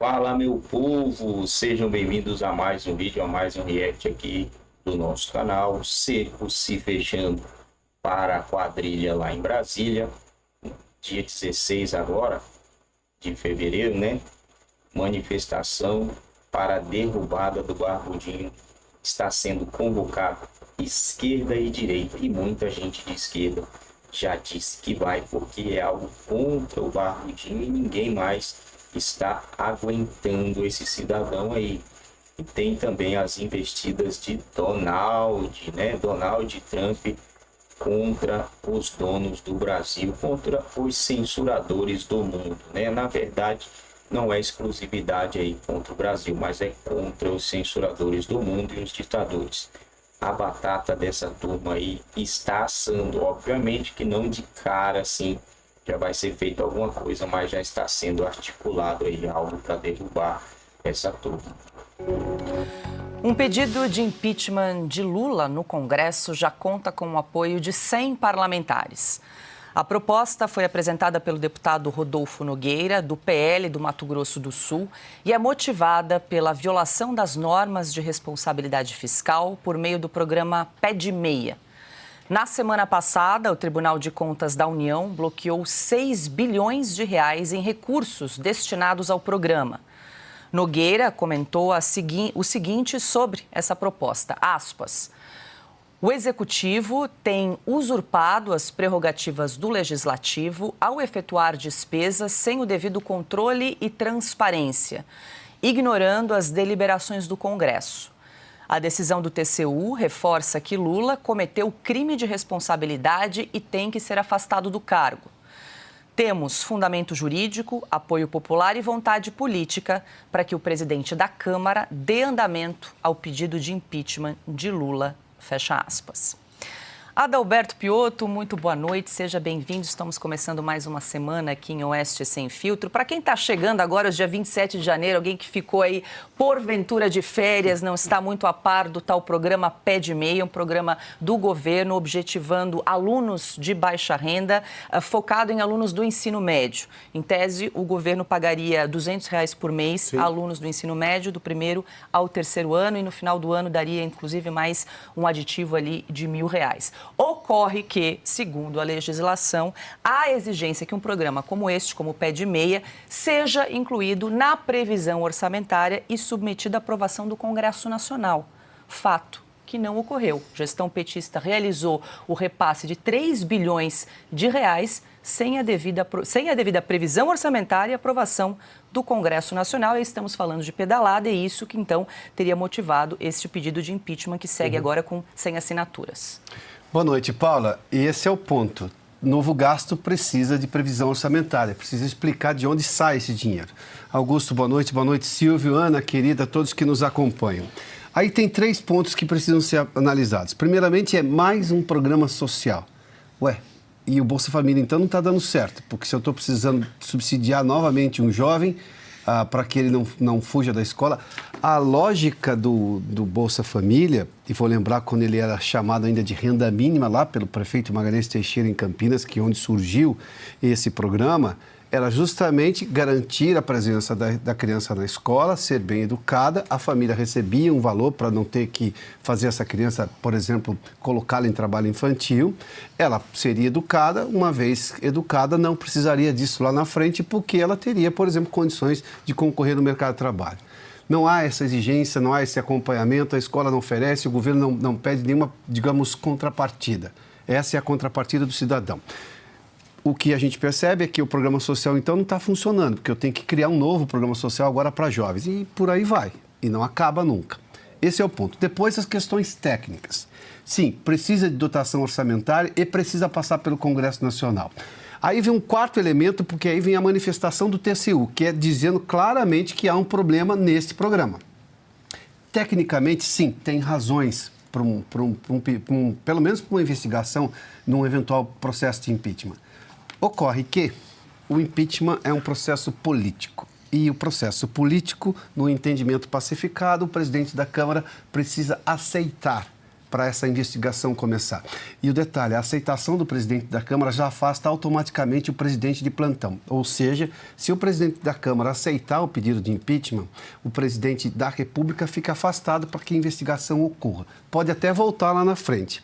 Fala, meu povo, sejam bem-vindos a mais um vídeo, a mais um react aqui do nosso canal. Cerco se fechando para a quadrilha lá em Brasília, dia 16 agora de fevereiro, né? Manifestação para a derrubada do Barbudinho está sendo convocada, esquerda e direita, e muita gente de esquerda já disse que vai, porque é algo contra o Barbudinho e ninguém mais está aguentando esse cidadão aí. E tem também as investidas de Donald, né? Donald Trump contra os donos do Brasil, contra os censuradores do mundo, né? Na verdade, não é exclusividade aí contra o Brasil, mas é contra os censuradores do mundo e os ditadores. A batata dessa turma aí está assando, obviamente que não de cara assim, já vai ser feito alguma coisa, mas já está sendo articulado aí algo para derrubar essa turma. Um pedido de impeachment de Lula no Congresso já conta com o apoio de 100 parlamentares. A proposta foi apresentada pelo deputado Rodolfo Nogueira, do PL do Mato Grosso do Sul, e é motivada pela violação das normas de responsabilidade fiscal por meio do programa Pé de Meia. Na semana passada, o Tribunal de Contas da União bloqueou 6 bilhões de reais em recursos destinados ao programa. Nogueira comentou o seguinte sobre essa proposta, aspas, o Executivo tem usurpado as prerrogativas do Legislativo ao efetuar despesas sem o devido controle e transparência, ignorando as deliberações do Congresso. A decisão do TCU reforça que Lula cometeu crime de responsabilidade e tem que ser afastado do cargo. Temos fundamento jurídico, apoio popular e vontade política para que o presidente da Câmara dê andamento ao pedido de impeachment de Lula, fecha aspas. Adalberto Piotto, muito boa noite, seja bem-vindo. Estamos começando mais uma semana aqui em Oeste Sem Filtro. Para quem está chegando agora, dia 27 de janeiro, alguém que ficou aí porventura de férias, não está muito a par do tal programa Pé de Meia, um programa do governo objetivando alunos de baixa renda, focado em alunos do ensino médio. Em tese, o governo pagaria R$200 por mês a alunos do ensino médio, do primeiro ao terceiro ano, e no final do ano daria, inclusive, mais um aditivo ali de R$1.000. Ocorre que, segundo a legislação, há exigência que um programa como este, como o Pé de Meia, seja incluído na previsão orçamentária e submetido à aprovação do Congresso Nacional. Fato que não ocorreu. A gestão petista realizou o repasse de 3 bilhões de reais sem a devida previsão orçamentária e aprovação do Congresso Nacional. E estamos falando de pedalada e isso que, então, teria motivado este pedido de impeachment que segue agora com 100 assinaturas. Boa noite, Paula. E esse é o ponto. Novo gasto precisa de previsão orçamentária, precisa explicar de onde sai esse dinheiro. Augusto, boa noite, Silvio, Ana, querida, todos que nos acompanham. Aí tem 3 pontos que precisam ser analisados. Primeiramente, é mais um programa social. E o Bolsa Família, então, não está dando certo, porque se eu estou precisando subsidiar novamente um jovem para que ele não fuja da escola, a lógica do Bolsa Família, e vou lembrar quando ele era chamado ainda de renda mínima lá pelo prefeito Magalhães Teixeira em Campinas, que é onde surgiu esse programa, era justamente garantir a presença da criança na escola, ser bem educada, a família recebia um valor para não ter que fazer essa criança, por exemplo, colocá-la em trabalho infantil. Ela seria educada, uma vez educada, não precisaria disso lá na frente, porque ela teria, por exemplo, condições de concorrer no mercado de trabalho. Não há essa exigência, não há esse acompanhamento, a escola não oferece, o governo não pede nenhuma, digamos, contrapartida. Essa é a contrapartida do cidadão. O que a gente percebe é que o programa social, então, não está funcionando, porque eu tenho que criar um novo programa social agora para jovens. E por aí vai. E não acaba nunca. Esse é o ponto. Depois, as questões técnicas. Sim, precisa de dotação orçamentária e precisa passar pelo Congresso Nacional. Aí vem um quarto elemento, porque aí vem a manifestação do TCU, que é dizendo claramente que há um problema nesse programa. Tecnicamente, sim, tem razões, pelo menos para uma investigação num eventual processo de impeachment. Ocorre que o impeachment é um processo político. E o processo político, no entendimento pacificado, o presidente da Câmara precisa aceitar para essa investigação começar. E o detalhe, a aceitação do presidente da Câmara já afasta automaticamente o presidente de plantão. Ou seja, se o presidente da Câmara aceitar o pedido de impeachment, o presidente da República fica afastado para que a investigação ocorra. Pode até voltar lá na frente.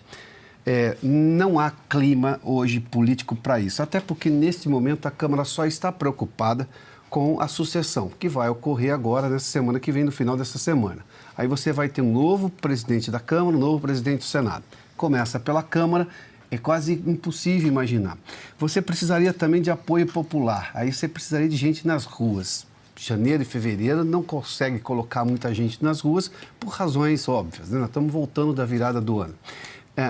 Não há clima hoje político para isso, até porque neste momento a Câmara só está preocupada com a sucessão, que vai ocorrer agora, nessa semana que vem, no final dessa semana. Aí você vai ter um novo presidente da Câmara, um novo presidente do Senado. Começa pela Câmara, é quase impossível imaginar. Você precisaria também de apoio popular, aí você precisaria de gente nas ruas. Janeiro e fevereiro não consegue colocar muita gente nas ruas por razões óbvias, né? Nós estamos voltando da virada do ano.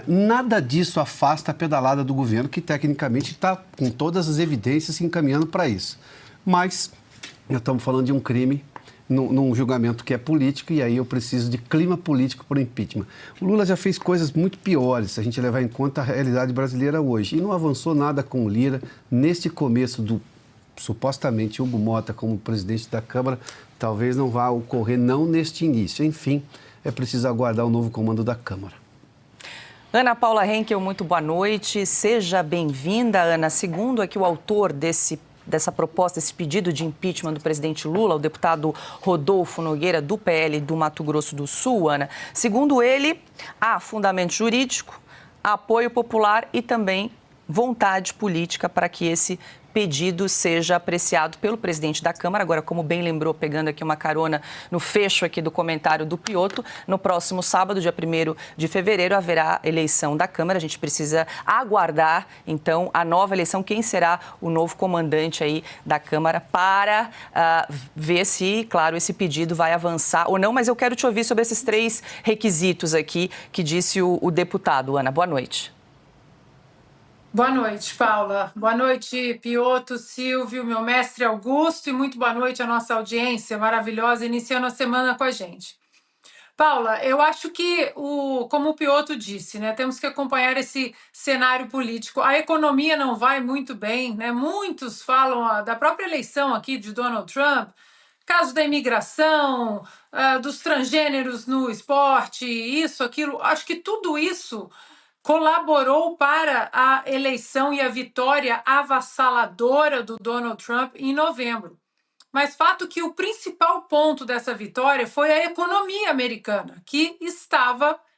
Nada disso afasta a pedalada do governo, que tecnicamente está com todas as evidências se encaminhando para isso. Mas nós estamos falando de um crime num julgamento que é político, e aí eu preciso de clima político para o impeachment. O Lula já fez coisas muito piores, se a gente levar em conta a realidade brasileira hoje, e não avançou nada com o Lira neste começo do, supostamente, Hugo Mota como presidente da Câmara. Talvez não vá ocorrer, não neste início. Enfim, é preciso aguardar o novo comando da Câmara. Ana Paula Henkel, muito boa noite. Seja bem-vinda, Ana. Segundo aqui o autor dessa proposta, esse pedido de impeachment do presidente Lula, o deputado Rodolfo Nogueira, do PL do Mato Grosso do Sul, Ana. Segundo ele, há fundamento jurídico, apoio popular e também vontade política para que esse pedido seja apreciado pelo presidente da Câmara. Agora, como bem lembrou, pegando aqui uma carona no fecho aqui do comentário do Piotto, no próximo sábado, dia 1º de fevereiro, haverá eleição da Câmara. A gente precisa aguardar, então, a nova eleição, quem será o novo comandante aí da Câmara, para ver se, claro, esse pedido vai avançar ou não. Mas eu quero te ouvir sobre esses 3 requisitos aqui que disse o deputado. Ana, boa noite. Boa noite, Paula. Boa noite, Piotto, Silvio, meu mestre Augusto, e muito boa noite à nossa audiência maravilhosa, iniciando a semana com a gente. Paula, eu acho que, como o Piotto disse, né, temos que acompanhar esse cenário político. A economia não vai muito bem, né? Muitos falam da própria eleição aqui de Donald Trump, caso da imigração, dos transgêneros no esporte, isso, aquilo. Acho que tudo isso colaborou para a eleição e a vitória avassaladora do Donald Trump em novembro. Mas fato que o principal ponto dessa vitória foi a economia americana, que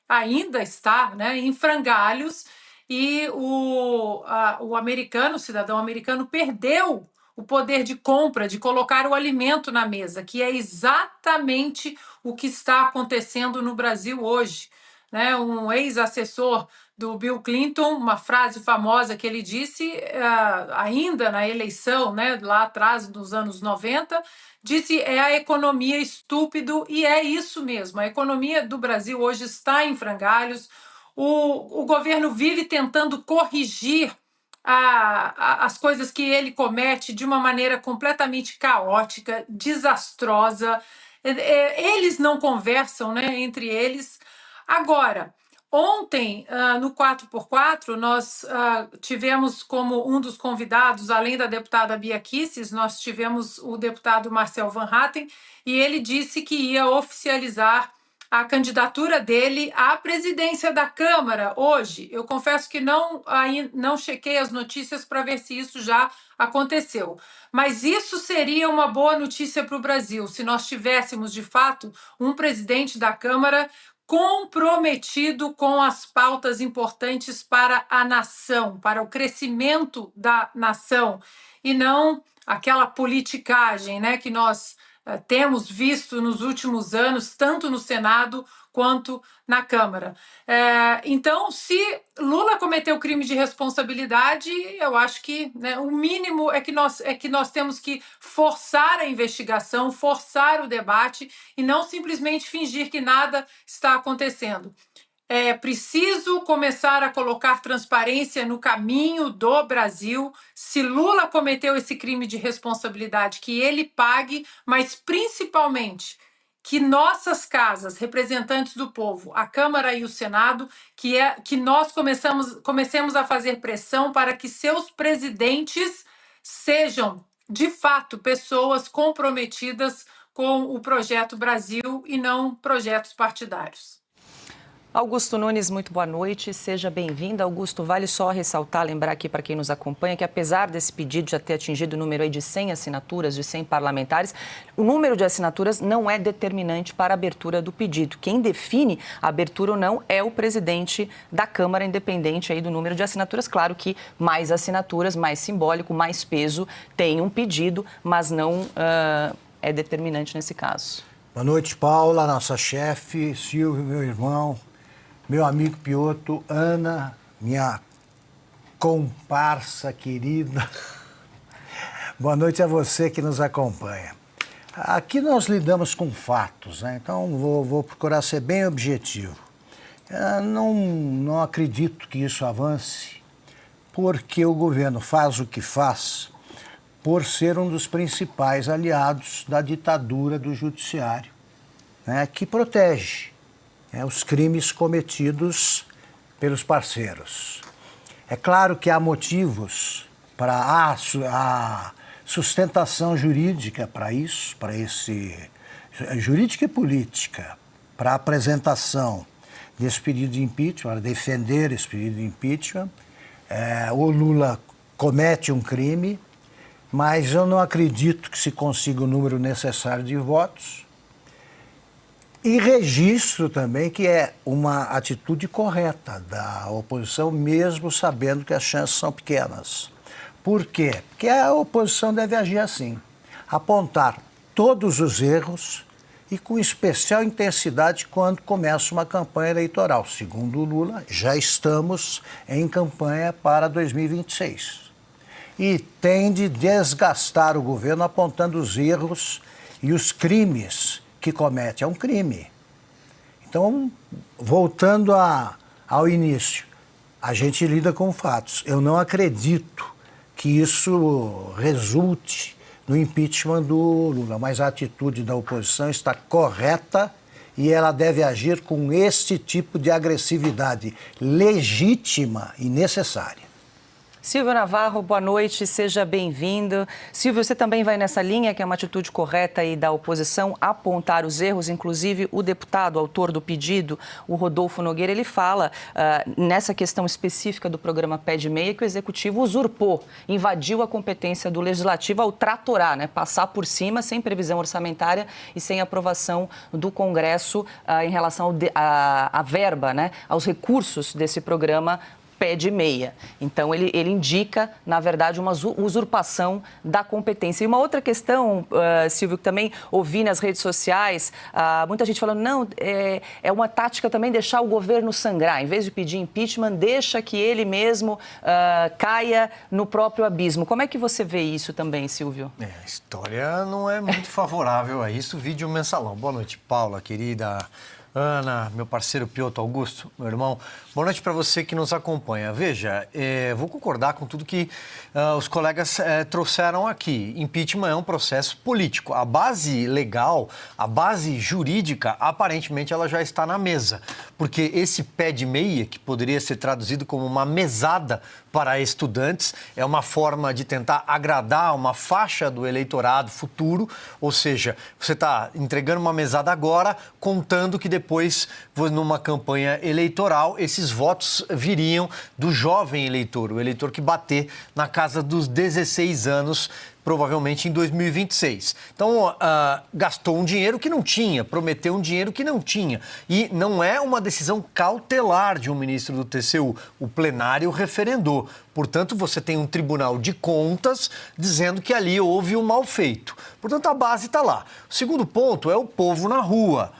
ainda está, né, em frangalhos, e o americano, o cidadão americano, perdeu o poder de compra, de colocar o alimento na mesa, que é exatamente o que está acontecendo no Brasil hoje. Né? Um ex-assessor do Bill Clinton, uma frase famosa que ele disse ainda na eleição, né, lá atrás, nos anos 90, disse: é a economia estúpido, e é isso mesmo. A economia do Brasil hoje está em frangalhos, o governo vive tentando corrigir as coisas que ele comete de uma maneira completamente caótica, desastrosa. Eles não conversam, né, entre eles. Agora, ontem, no 4x4, nós tivemos como um dos convidados, além da deputada Bia Kicis, nós tivemos o deputado Marcel Van Hatten, e ele disse que ia oficializar a candidatura dele à presidência da Câmara hoje. Eu confesso que não chequei as notícias para ver se isso já aconteceu. Mas isso seria uma boa notícia para o Brasil, se nós tivéssemos, de fato, um presidente da Câmara comprometido com as pautas importantes para a nação, para o crescimento da nação, e não aquela politicagem, né, que nós temos visto nos últimos anos, tanto no Senado quanto na Câmara. Então, se Lula cometeu crime de responsabilidade, eu acho que, né, o mínimo é que nós temos que forçar a investigação, forçar o debate e não simplesmente fingir que nada está acontecendo. É preciso começar a colocar transparência no caminho do Brasil. Se Lula cometeu esse crime de responsabilidade, que ele pague, mas principalmente que nossas casas, representantes do povo, a Câmara e o Senado, que nós comecemos a fazer pressão para que seus presidentes sejam, de fato, pessoas comprometidas com o projeto Brasil e não projetos partidários. Augusto Nunes, muito boa noite, seja bem-vindo. Augusto, vale só ressaltar, lembrar aqui para quem nos acompanha, que apesar desse pedido já ter atingido o número aí de 100 assinaturas, de 100 parlamentares, o número de assinaturas não é determinante para a abertura do pedido. Quem define a abertura ou não é o presidente da Câmara, independente aí do número de assinaturas. Claro que mais assinaturas, mais simbólico, mais peso tem um pedido, mas não é determinante nesse caso. Boa noite, Paula, nossa chefe, Silvio, meu irmão, meu amigo Piotr, Ana, minha comparsa querida. Boa noite a você que nos acompanha. Aqui nós lidamos com fatos, né? Então vou procurar ser bem objetivo. Não acredito que isso avance, porque o governo faz o que faz por ser um dos principais aliados da ditadura do judiciário, né, que protege os crimes cometidos pelos parceiros. É claro que há motivos para a sustentação jurídica para isso, jurídica e política, para a apresentação desse pedido de impeachment, para defender esse pedido de impeachment. O Lula comete um crime, mas eu não acredito que se consiga o número necessário de votos. E registro também que é uma atitude correta da oposição, mesmo sabendo que as chances são pequenas. Por quê? Porque a oposição deve agir assim, apontar todos os erros e com especial intensidade quando começa uma campanha eleitoral. Segundo o Lula, já estamos em campanha para 2026. E tende a desgastar o governo apontando os erros e os crimes que comete. É um crime. Então, voltando ao início, a gente lida com fatos. Eu não acredito que isso resulte no impeachment do Lula, mas a atitude da oposição está correta e ela deve agir com este tipo de agressividade legítima e necessária. Silvio Navarro, boa noite, seja bem-vindo. Silvio, você também vai nessa linha, que é uma atitude correta aí da oposição, apontar os erros. Inclusive, o deputado, autor do pedido, o Rodolfo Nogueira, ele fala nessa questão específica do programa Pé de Meia que o Executivo usurpou, invadiu a competência do Legislativo ao tratorar, né, passar por cima, sem previsão orçamentária e sem aprovação do Congresso em relação à verba, né, aos recursos desse programa Pé de Meia. Então, ele indica, na verdade, uma usurpação da competência. E uma outra questão, Silvio, que também ouvi nas redes sociais, muita gente falando, não, é uma tática também deixar o governo sangrar. Em vez de pedir impeachment, deixa que ele mesmo caia no próprio abismo. Como é que você vê isso também, Silvio? A história não é muito favorável a isso. Vídeo mensalão. Boa noite, Paula, querida Ana, meu parceiro Piotr, Augusto, meu irmão. Boa noite para você que nos acompanha. Veja, vou concordar com tudo que os colegas trouxeram aqui. Impeachment é um processo político. A base legal, a base jurídica, aparentemente ela já está na mesa. Porque esse pé de meia, que poderia ser traduzido como uma mesada para estudantes, é uma forma de tentar agradar uma faixa do eleitorado futuro, ou seja, você está entregando uma mesada agora, contando que depois, numa campanha eleitoral, esses votos viriam do jovem eleitor, o eleitor que bater na casa dos 16 anos, provavelmente em 2026. Então, gastou um dinheiro que não tinha, prometeu um dinheiro que não tinha. E não é uma decisão cautelar de um ministro do TCU. O plenário referendou. Portanto, você tem um tribunal de contas dizendo que ali houve um mal feito. Portanto, a base está lá. O segundo ponto é o povo na rua.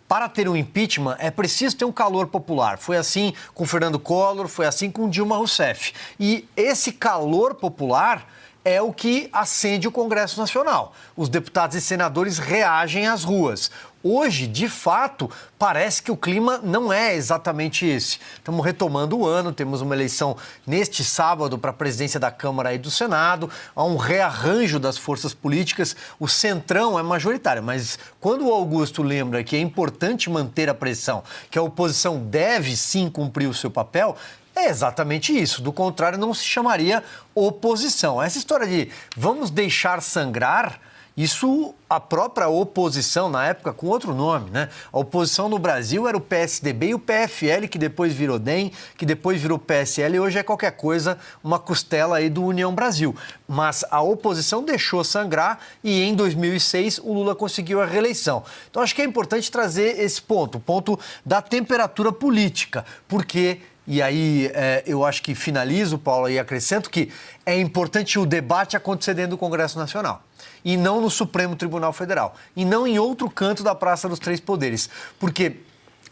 Para ter um impeachment, é preciso ter um calor popular. Foi assim com Fernando Collor, foi assim com Dilma Rousseff. E esse calor popular é o que acende o Congresso Nacional. Os deputados e senadores reagem às ruas. Hoje, de fato, parece que o clima não é exatamente esse. Estamos retomando o ano, temos uma eleição neste sábado para a presidência da Câmara e do Senado, há um rearranjo das forças políticas, o centrão é majoritário, mas quando o Augusto lembra que é importante manter a pressão, que a oposição deve sim cumprir o seu papel, é exatamente isso, do contrário não se chamaria oposição. Essa história de vamos deixar sangrar Isso, a própria oposição, na época, com outro nome, né? A oposição no Brasil era o PSDB e o PFL, que depois virou DEM, que depois virou PSL, e hoje é qualquer coisa, uma costela aí do União Brasil. Mas a oposição deixou sangrar e em 2006 o Lula conseguiu a reeleição. Então acho que é importante trazer esse ponto, o ponto da temperatura política, porque... E aí eu acho que finalizo, Paulo, e acrescento que é importante o debate acontecer dentro do Congresso Nacional. E não no Supremo Tribunal Federal. E não em outro canto da Praça dos Três Poderes. Porque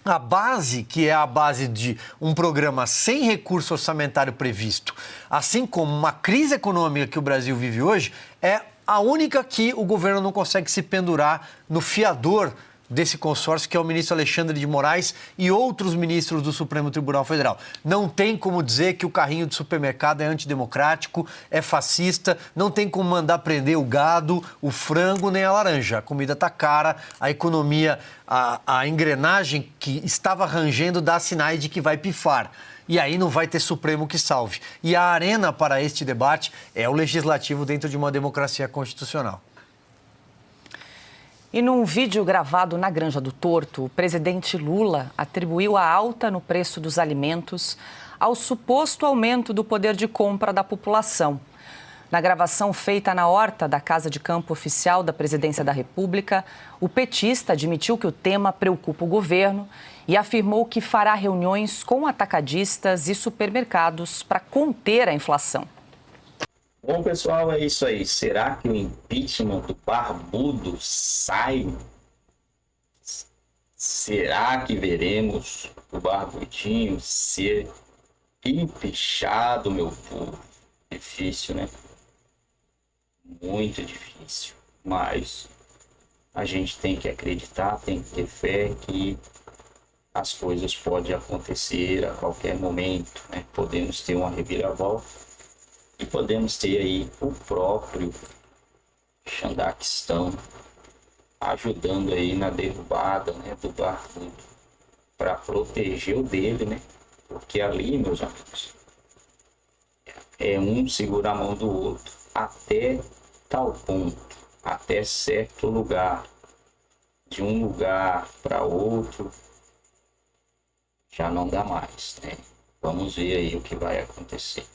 a base, que é a base de um programa sem recurso orçamentário previsto, assim como uma crise econômica que o Brasil vive hoje, é a única que o governo não consegue se pendurar no fiador desse consórcio, que é o ministro Alexandre de Moraes e outros ministros do Supremo Tribunal Federal. Não tem como dizer que o carrinho de supermercado é antidemocrático, é fascista, não tem como mandar prender o gado, o frango, nem a laranja. A comida está cara, a economia, a engrenagem que estava rangendo dá sinais de que vai pifar. E aí não vai ter Supremo que salve. E a arena para este debate é o legislativo dentro de uma democracia constitucional. E num vídeo gravado na Granja do Torto, o presidente Lula atribuiu a alta no preço dos alimentos ao suposto aumento do poder de compra da população. Na gravação feita na horta da Casa de Campo Oficial da Presidência da República, o petista admitiu que o tema preocupa o governo e afirmou que fará reuniões com atacadistas e supermercados para conter a inflação. Bom, pessoal, é isso aí. Será que o impeachment do Barbudo sai? Será que veremos o Barbudinho ser empichado, meu povo? Difícil, né? Muito difícil. Mas a gente tem que acreditar, tem que ter fé que as coisas podem acontecer a qualquer momento, né? Podemos ter uma reviravolta. E podemos ter aí o próprio Xandaquistão ajudando aí na derrubada, né, do Barbudo para proteger o dele, né? Porque ali, meus amigos, é um segura a mão do outro até tal ponto, até certo lugar. De um lugar para outro já não dá mais, né? Vamos ver aí o que vai acontecer.